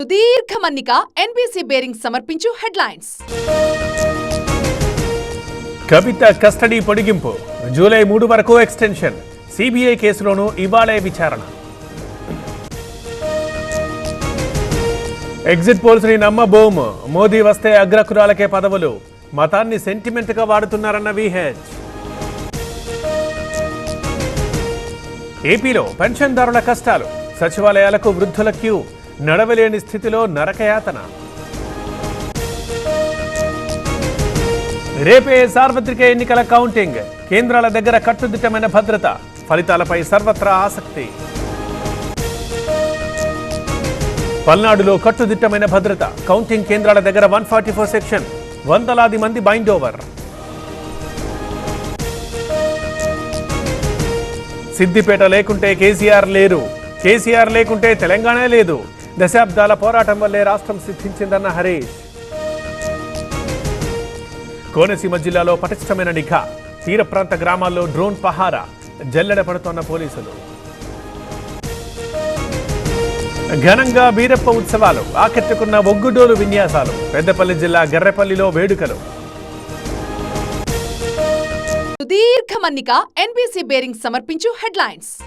సుదీర్ఘ మన్నిక NBC bearing సమర్పించు హెడ్లైన్స్. కవిత కస్టడీ పొడిగింపు జూలై 3 వరకు ఎక్స్టెన్షన్. సిబిఐ కేసులోనూ ఇవాళే విచారణ. ఎగ్జిట్ పోల్స్ ని నమ్మబోమ్. మోదీ వస్తే అగ్రకురాలకే పదవులు. మతాన్ని సెంటిమెంట్ గా వాడుతున్నారన్న విహెచ్. ఏపీలో పెన్షన్దారుల కష్టాలు. సచివాలయాలకు వృద్ధుల క్యూ. నడవలేని స్థితిలో నరకయాతన. రేపే సార్వత్రిక ఎన్నికల కౌంటింగ్. కేంద్రాల దగ్గర కట్టుదిట్టమైన భద్రత. ఫలితాలపై సర్వత్రా ఆసక్తి. పల్నాడులో కట్టుదిట్టమైన భద్రత. కౌంటింగ్ కేంద్రాల దగ్గర 144 సెక్షన్. వందలాది మంది బైండ్ ఓవర్. సిద్దిపేట లేకుంటే కేసీఆర్ లేరు. కేసీఆర్ లేకుంటే తెలంగాణ లేదు. దశాబ్దాల పోరాటం వల్లే రాష్ట్రం సిద్ధించిందన్న హరీష్. కోనసీమ జిల్లాలో పటిష్టమైన నిఘా. తీర ప్రాంత గ్రామాల్లో డ్రోన్ పహారా. జల్లెడ పడుతోన్న పోలీసులు. ఘనంగా బీరప్ప ఉత్సవాలు. ఆకట్టుకున్న ఒగ్గుడోలు విన్యాసాలు. పెద్దపల్లి జిల్లా గర్రెపల్లిలో వేడుకలు. సుదీర్ఘ మన్నిక ఎన్బీసీ బేరింగ్ సమర్పించు హెడ్లైన్స్.